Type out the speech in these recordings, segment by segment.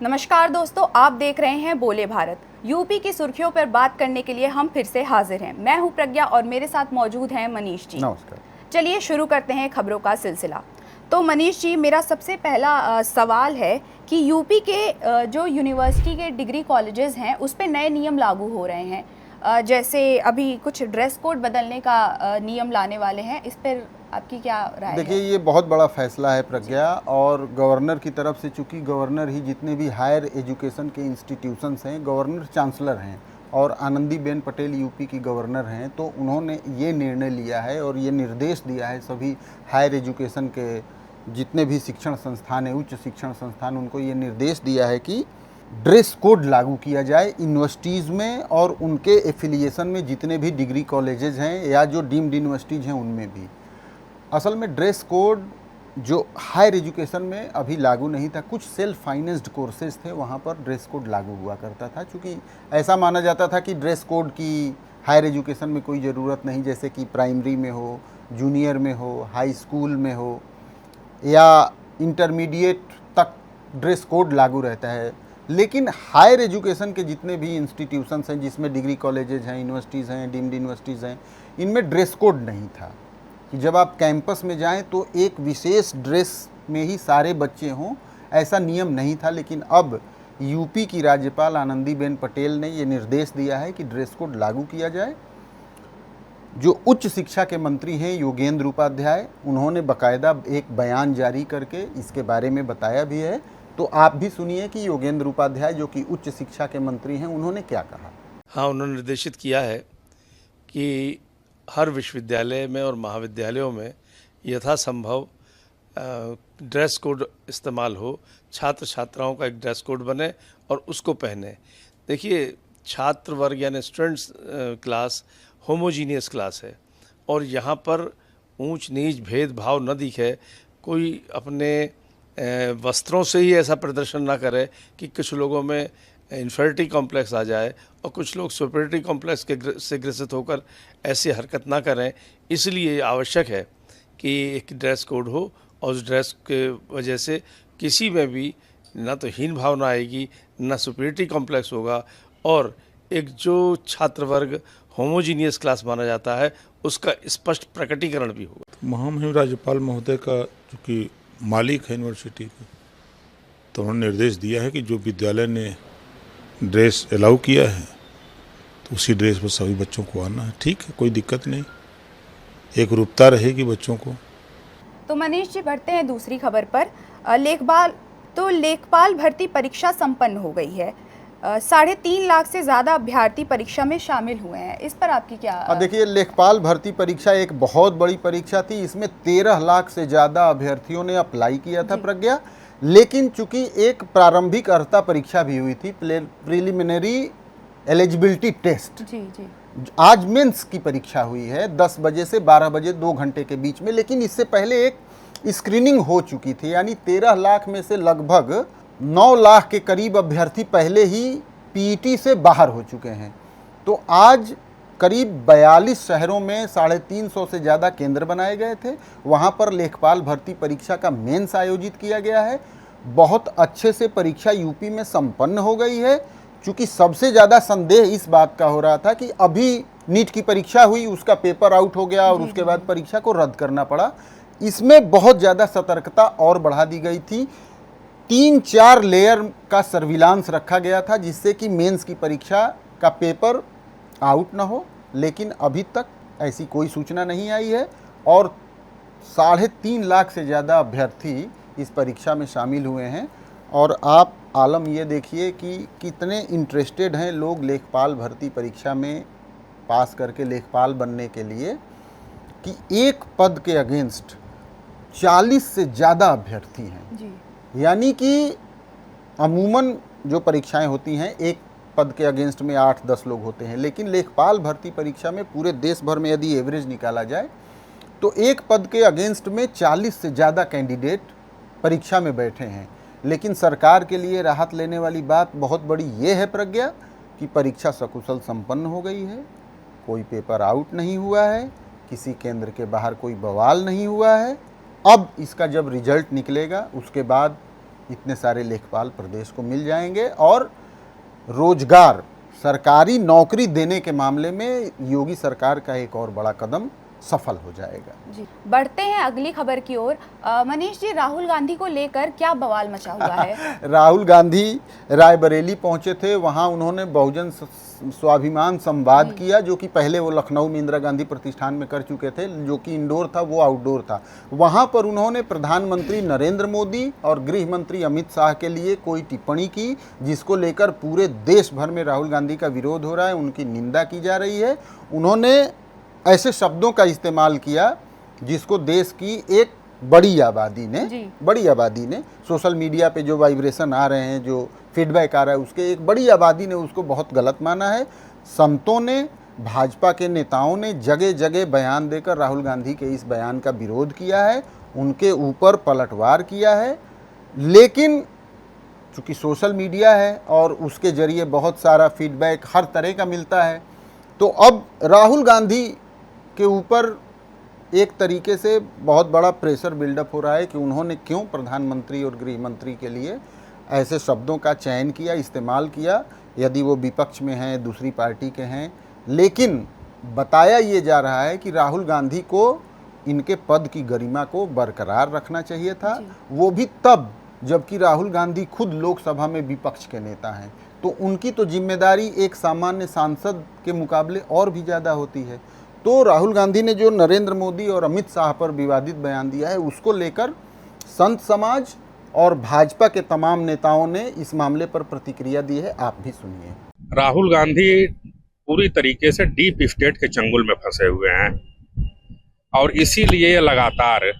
नमस्कार दोस्तों, आप देख रहे हैं बोले भारत। यूपी की सुर्खियों पर बात करने के लिए हम फिर से हाजिर हैं। मैं हूं प्रज्ञा और मेरे साथ मौजूद हैं मनीष जी। नमस्कार। चलिए शुरू करते हैं खबरों का सिलसिला। तो मनीष जी, मेरा सबसे पहला सवाल है कि यूपी के जो यूनिवर्सिटी के डिग्री कॉलेजेस हैं उस पर नए नियम लागू हो रहे हैं। जैसे अभी कुछ ड्रेस कोड बदलने का नियम लाने वाले हैं, इस पर आपकी क्या राय है? देखिए, ये बहुत बड़ा फैसला है प्रज्ञा, और गवर्नर की तरफ से, चूंकि गवर्नर ही जितने भी हायर एजुकेशन के इंस्टीट्यूशंस हैं, गवर्नर चांसलर हैं और आनंदीबेन पटेल यूपी की गवर्नर हैं, तो उन्होंने ये निर्णय लिया है और ये निर्देश दिया है सभी हायर एजुकेशन के जितने भी शिक्षण संस्थान हैं, उच्च शिक्षण संस्थान, उनको ये निर्देश दिया है कि ड्रेस कोड लागू किया जाए यूनिवर्सिटीज़ में और उनके एफिलिएशन में जितने भी डिग्री कॉलेजेज हैं या जो डीम्ड यूनिवर्सिटीज़ हैं उनमें भी। असल में ड्रेस कोड जो हायर एजुकेशन में अभी लागू नहीं था, कुछ सेल्फ फाइनेंस्ड कोर्सेज थे वहाँ पर ड्रेस कोड लागू हुआ करता था, क्योंकि ऐसा माना जाता था कि ड्रेस कोड की हायर एजुकेशन में कोई ज़रूरत नहीं, जैसे कि प्राइमरी में हो, जूनियर में हो, हाई स्कूल में हो या इंटरमीडिएट तक ड्रेस कोड लागू रहता है। लेकिन हायर एजुकेशन के जितने भी इंस्टीट्यूशंस हैं जिसमें डिग्री कॉलेजेज हैं, यूनिवर्सिटीज़ हैं, डीम्ड यूनिवर्सिटीज़ हैं, इनमें ड्रेस कोड नहीं था कि जब आप कैंपस में जाएं तो एक विशेष ड्रेस में ही सारे बच्चे हों, ऐसा नियम नहीं था। लेकिन अब यूपी की राज्यपाल आनंदीबेन पटेल ने ये निर्देश दिया है कि ड्रेस कोड लागू किया जाए। जो उच्च शिक्षा के मंत्री हैं योगेंद्र उपाध्याय, उन्होंने बाकायदा एक बयान जारी करके इसके बारे में बताया भी है। तो आप भी सुनिए कि योगेंद्र उपाध्याय जो कि उच्च शिक्षा के मंत्री हैं, उन्होंने क्या कहा। हाँ, उन्होंने निर्देशित किया है कि हर विश्वविद्यालय में और महाविद्यालयों में यथासंभव ड्रेस कोड इस्तेमाल हो, छात्र छात्राओं का एक ड्रेस कोड बने और उसको पहने। देखिए, छात्र वर्ग यानी स्टूडेंट्स क्लास होमोजीनियस क्लास है और यहाँ पर ऊंच नीच भेदभाव न दिखे, कोई अपने वस्त्रों से ही ऐसा प्रदर्शन ना करे कि कुछ लोगों में इन्फेरिटी कॉम्प्लेक्स आ जाए और कुछ लोग सुपरियरिटी कॉम्प्लेक्स से ग्रसित होकर ऐसी हरकत ना करें। इसलिए आवश्यक है कि एक ड्रेस कोड हो और उस ड्रेस के वजह से किसी में भी ना तो हीन भावना आएगी, ना सुपरियरिटी कॉम्प्लेक्स होगा, और एक जो छात्र वर्ग होमोजीनियस क्लास माना जाता है उसका स्पष्ट प्रकटीकरण भी होगा। महामहिम राज्यपाल महोदय का चूँकि मालिक है यूनिवर्सिटी के, तो उन्होंने निर्देश दिया है कि जो विद्यालय ने ड्रेस अलाउ किया है तो उसी ड्रेस पर सभी बच्चों को आना है। ठीक है, कोई दिक्कत नहीं, एक रूपता रहेगी बच्चों को। तो मनीष जी, बढ़ते हैं दूसरी खबर पर। लेखपाल भर्ती परीक्षा संपन्न हो गई है। 3.5 लाख से ज़्यादा अभ्यर्थी परीक्षा में शामिल हुए हैं। इस पर आपकी क्या? देखिए, लेखपाल भर्ती परीक्षा एक बहुत बड़ी परीक्षा थी। इसमें 13 लाख से ज़्यादा अभ्यर्थियों ने अप्लाई किया था प्रज्ञा। लेकिन चूंकि एक प्रारंभिक अर्हता परीक्षा भी हुई थी, प्रिलिमिनरी एलिजिबिलिटी टेस्ट, जी। आज मेंस की परीक्षा हुई है 10 बजे से 12 बजे 2 घंटे के बीच में। लेकिन इससे पहले एक स्क्रीनिंग हो चुकी थी, यानी 13 लाख में से लगभग 9 लाख के करीब अभ्यर्थी पहले ही पीईटी से बाहर हो चुके हैं। तो आज करीब 42 शहरों में 350 से ज़्यादा केंद्र बनाए गए थे। वहाँ पर लेखपाल भर्ती परीक्षा का मेंस आयोजित किया गया है। बहुत अच्छे से परीक्षा यूपी में संपन्न हो गई है। चूँकि सबसे ज़्यादा संदेह इस बात का हो रहा था कि अभी नीट की परीक्षा हुई, उसका पेपर आउट हो गया और उसके बाद परीक्षा को रद्द करना पड़ा। इसमें बहुत ज़्यादा सतर्कता और बढ़ा दी गई थी। 3-4 लेयर का सर्विलांस रखा गया था जिससे कि मेंस की परीक्षा का पेपर आउट ना हो। लेकिन अभी तक ऐसी कोई सूचना नहीं आई है और 3.5 लाख से ज़्यादा अभ्यर्थी इस परीक्षा में शामिल हुए हैं। और आप आलम ये देखिए कि कितने इंटरेस्टेड हैं लोग लेखपाल भर्ती परीक्षा में पास करके लेखपाल बनने के लिए, कि एक पद के अगेंस्ट 40 से ज़्यादा अभ्यर्थी हैं जी। यानी कि अमूमन जो परीक्षाएं होती हैं एक पद के अगेंस्ट में 8-10 लोग होते हैं, लेकिन लेखपाल भर्ती परीक्षा में पूरे देश भर में यदि एवरेज निकाला जाए तो एक पद के अगेंस्ट में 40 से ज़्यादा कैंडिडेट परीक्षा में बैठे हैं। लेकिन सरकार के लिए राहत लेने वाली बात बहुत बड़ी ये है प्रज्ञा कि परीक्षा सकुशल संपन्न हो गई है, कोई पेपर आउट नहीं हुआ है, किसी केंद्र के बाहर कोई बवाल नहीं हुआ है। अब इसका जब रिजल्ट निकलेगा उसके बाद इतने सारे लेखपाल प्रदेश को मिल जाएंगे और रोजगार, सरकारी नौकरी देने के मामले में योगी सरकार का एक और बड़ा कदम सफल हो जाएगा। जी, बढ़ते हैं अगली खबर की ओर। मनीष जी, राहुल गांधी को लेकर क्या बवाल मचा हुआ है? राहुल गांधी रायबरेली पहुंचे थे, वहां उन्होंने बहुजन स्वाभिमान संवाद किया, जो कि पहले वो लखनऊ में इंदिरा गांधी प्रतिष्ठान में कर चुके थे, जो कि इंडोर था, वो आउटडोर था। वहां पर उन्होंने प्रधानमंत्री नरेंद्र मोदी और गृह मंत्री अमित शाह के लिए कोई टिप्पणी की, जिसको लेकर पूरे देश भर में राहुल गांधी का विरोध हो रहा है, उनकी निंदा की जा रही है। उन्होंने ऐसे शब्दों का इस्तेमाल किया जिसको देश की एक बड़ी आबादी ने सोशल मीडिया पे जो वाइब्रेशन आ रहे हैं, जो फीडबैक आ रहा है, उसके एक बड़ी आबादी ने उसको बहुत गलत माना है। संतों ने, भाजपा के नेताओं ने जगह जगह बयान देकर राहुल गांधी के इस बयान का विरोध किया है, उनके ऊपर पलटवार किया है। लेकिन चूँकि सोशल मीडिया है और उसके ज़रिए बहुत सारा फीडबैक हर तरह का मिलता है, तो अब राहुल गांधी के ऊपर एक तरीके से बहुत बड़ा प्रेशर बिल्डअप हो रहा है कि उन्होंने क्यों प्रधानमंत्री और गृह मंत्री के लिए ऐसे शब्दों का चयन किया, इस्तेमाल किया, यदि वो विपक्ष में हैं, दूसरी पार्टी के हैं। लेकिन बताया ये जा रहा है कि राहुल गांधी को इनके पद की गरिमा को बरकरार रखना चाहिए था, वो भी तब जबकि राहुल गांधी खुद लोकसभा में विपक्ष के नेता हैं। तो उनकी तो जिम्मेदारी एक सामान्य सांसद के मुकाबले और भी ज़्यादा होती है। तो राहुल गांधी ने जो नरेंद्र मोदी और अमित शाह पर विवादित बयान दिया है, उसको लेकर संत समाज और भाजपा के तमाम नेताओं ने इस मामले पर प्रतिक्रिया दी है। आप भी सुनिए। राहुल गांधी पूरी तरीके से डीप स्टेट के चंगुल में फंसे हुए हैं और इसीलिए लगातार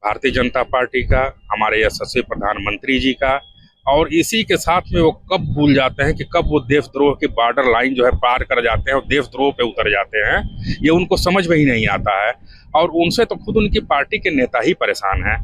भारतीय जनता पार्टी का, हमारे यशस्वी प्रधानमंत्री जी का, और इसी के साथ में वो कब भूल जाते हैं कि कब वो देशद्रोह की बॉर्डर लाइन जो है पार कर जाते हैं और देशद्रोह पे उतर जाते हैं, ये उनको समझ में ही नहीं आता है। और उनसे तो खुद उनकी पार्टी के नेता ही परेशान हैं।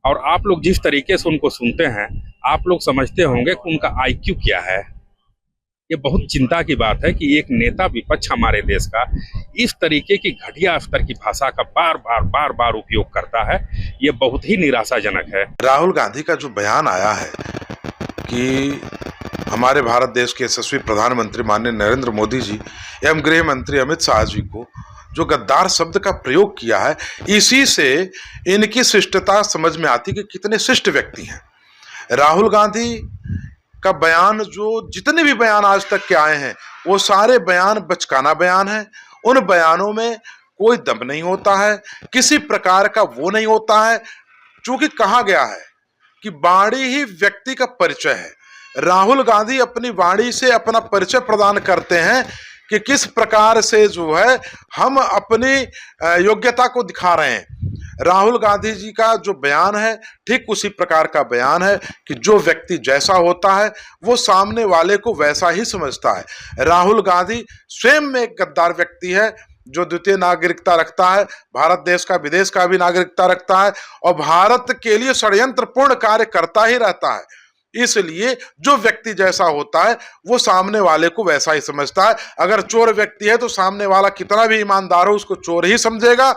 और आप लोग जिस तरीके से उनको सुनते हैं, आप लोग समझते होंगे कि उनका IQ क्या है। ये बहुत चिंता की बात है कि एक नेता विपक्ष हमारे देश का इस तरीके की घटिया स्तर की भाषा का बार बार उपयोग करता है। ये बहुत ही निराशाजनक है। राहुल गांधी का जो बयान आया है कि हमारे भारत देश के यशस्वी प्रधानमंत्री माननीय नरेंद्र मोदी जी एवं गृह मंत्री अमित शाह जी को जो गद्दार शब्द का प्रयोग किया है, इसी से इनकी शिष्टता समझ में आती कि कितने शिष्ट व्यक्ति हैं। राहुल गांधी का बयान, जो जितने भी बयान आज तक के आए हैं, वो सारे बयान बचकाना बयान है। उन बयानों में कोई दम नहीं होता है, किसी प्रकार का वो नहीं होता है। चूंकि कहा गया है कि वाणी ही व्यक्ति का परिचय है। राहुल गांधी अपनी वाणी से अपना परिचय प्रदान करते हैं कि किस प्रकार से जो है हम अपनी योग्यता को दिखा रहे हैं। राहुल गांधी जी का जो बयान है ठीक उसी प्रकार का बयान है कि जो व्यक्ति जैसा होता है वो सामने वाले को वैसा ही समझता है। राहुल गांधी स्वयं में एक गद्दार व्यक्ति है जो द्वितीय नागरिकता रखता है, भारत देश का, विदेश का भी नागरिकता रखता है और भारत के लिए षड्यंत्रपूर्ण कार्य करता ही रहता है। इसलिए जो व्यक्ति जैसा होता है वो सामने वाले को वैसा ही समझता है। अगर चोर व्यक्ति है तो सामने वाला कितना भी ईमानदार हो उसको चोर ही समझेगा।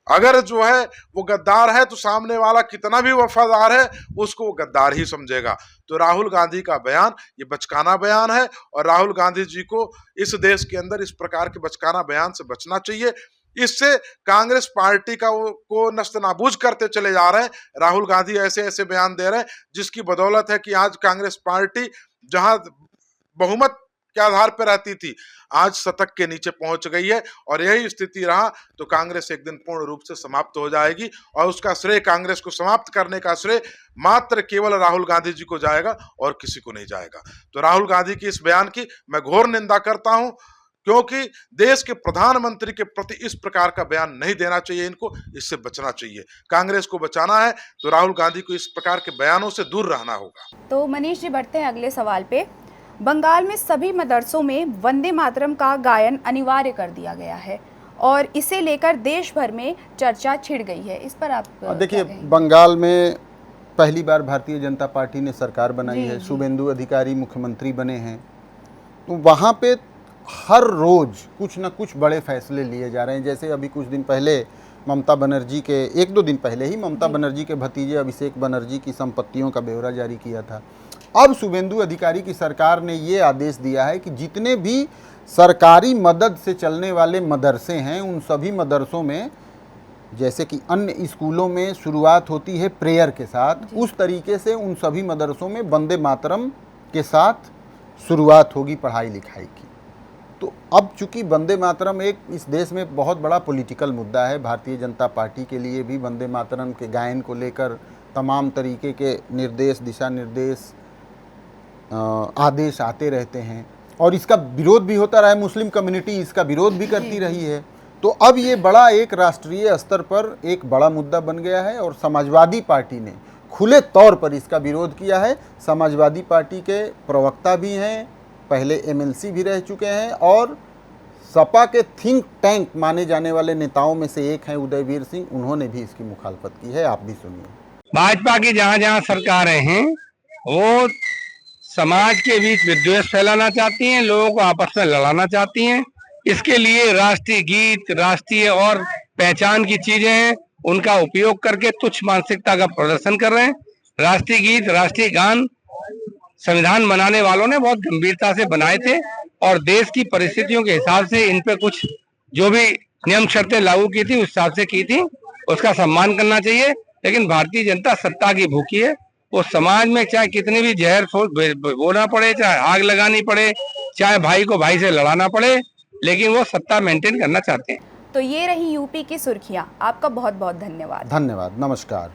अगर जो है वो गद्दार है तो सामने वाला कितना भी वफादार है उसको वो गद्दार ही समझेगा। तो राहुल गांधी का बयान ये बचकाना बयान है और राहुल गांधी जी को इस देश के अंदर इस प्रकार के बचकाना बयान से बचना चाहिए। इससे कांग्रेस पार्टी का को नस्तनाबूज करते चले जा रहे हैं। राहुल गांधी ऐसे ऐसे बयान दे रहे हैं जिसकी बदौलत है कि आज कांग्रेस पार्टी जहां बहुमत के आधार पर रहती थी, आज शतक के नीचे पहुंच गई है। और यही स्थिति रहा तो कांग्रेस एक दिन पूर्ण रूप से समाप्त हो जाएगी और उसका श्रेय, कांग्रेस को समाप्त करने का श्रेय मात्र केवल राहुल गांधी जी को जाएगा और किसी को नहीं जाएगा। तो राहुल गांधी की इस बयान की मैं घोर निंदा करता हूं, क्योंकि देश के प्रधानमंत्री के प्रति इस प्रकार का बयान नहीं देना चाहिए। इनको इससे बचना चाहिए। कांग्रेस को बचाना है तो राहुल गांधी को इस प्रकार के बयानों से दूर रहना होगा। तो मनीष जी, बढ़ते हैं अगले सवाल पे। बंगाल में सभी मदरसों में वंदे मातरम का गायन अनिवार्य कर दिया गया है और इसे लेकर देश भर में चर्चा छिड़ गई है। इस पर आप देखिए, बंगाल में पहली बार भारतीय जनता पार्टी ने सरकार बनाई है, शुभेंदु अधिकारी मुख्यमंत्री बने हैं, तो वहाँ पे हर रोज कुछ न कुछ बड़े फैसले लिए जा रहे हैं। जैसे अभी कुछ दिन पहले ममता बनर्जी के 1-2 दिन पहले ही ममता बनर्जी के भतीजे अभिषेक बनर्जी की संपत्तियों का ब्यौरा जारी किया था। अब शुभेंदु अधिकारी की सरकार ने ये आदेश दिया है कि जितने भी सरकारी मदद से चलने वाले मदरसे हैं उन सभी मदरसों में, जैसे कि अन्य स्कूलों में शुरुआत होती है प्रेयर के साथ, उस तरीके से उन सभी मदरसों में वंदे मातरम के साथ शुरुआत होगी पढ़ाई लिखाई की। तो अब चूंकि वंदे मातरम एक इस देश में बहुत बड़ा पॉलिटिकल मुद्दा है, भारतीय जनता पार्टी के लिए भी वंदे मातरम के गायन को लेकर तमाम तरीके के निर्देश, दिशा निर्देश, आदेश आते रहते हैं और इसका विरोध भी होता रहा है। मुस्लिम कम्युनिटी इसका विरोध भी करती रही है। तो अब ये बड़ा एक राष्ट्रीय स्तर पर एक बड़ा मुद्दा बन गया है और समाजवादी पार्टी ने खुले तौर पर इसका विरोध किया है। समाजवादी पार्टी के प्रवक्ता भी हैं, पहले एमएलसी भी रह चुके हैं और सपा के थिंक टैंक माने जाने वाले नेताओं में से एक हैं उदयवीर सिंह, उन्होंने भी इसकी मुखालफत की है। आप भी सुनिए। भाजपा की जहाँ जहाँ सरकारें हैं वो समाज के बीच विद्वेष फैलाना चाहती हैं, लोगों को आपस में लड़ाना चाहती हैं। इसके लिए राष्ट्रीय गीत, राष्ट्रीय और पहचान की चीजें हैं, उनका उपयोग करके तुच्छ मानसिकता का प्रदर्शन कर रहे हैं। राष्ट्रीय गीत, राष्ट्रीय गान संविधान बनाने वालों ने बहुत गंभीरता से बनाए थे और देश की परिस्थितियों के हिसाब से इन पे कुछ जो भी नियम शर्तें लागू की थी उस हिसाब से की थी, उसका सम्मान करना चाहिए। लेकिन भारतीय जनता सत्ता की भूखी है, वो समाज में चाहे कितनी भी जहर बोना पड़े, चाहे आग लगानी पड़े, चाहे भाई को भाई से लड़ाना पड़े, लेकिन वो सत्ता मेंटेन करना चाहते हैं। तो ये रही यूपी की सुर्खियां। आपका बहुत बहुत धन्यवाद। धन्यवाद, नमस्कार।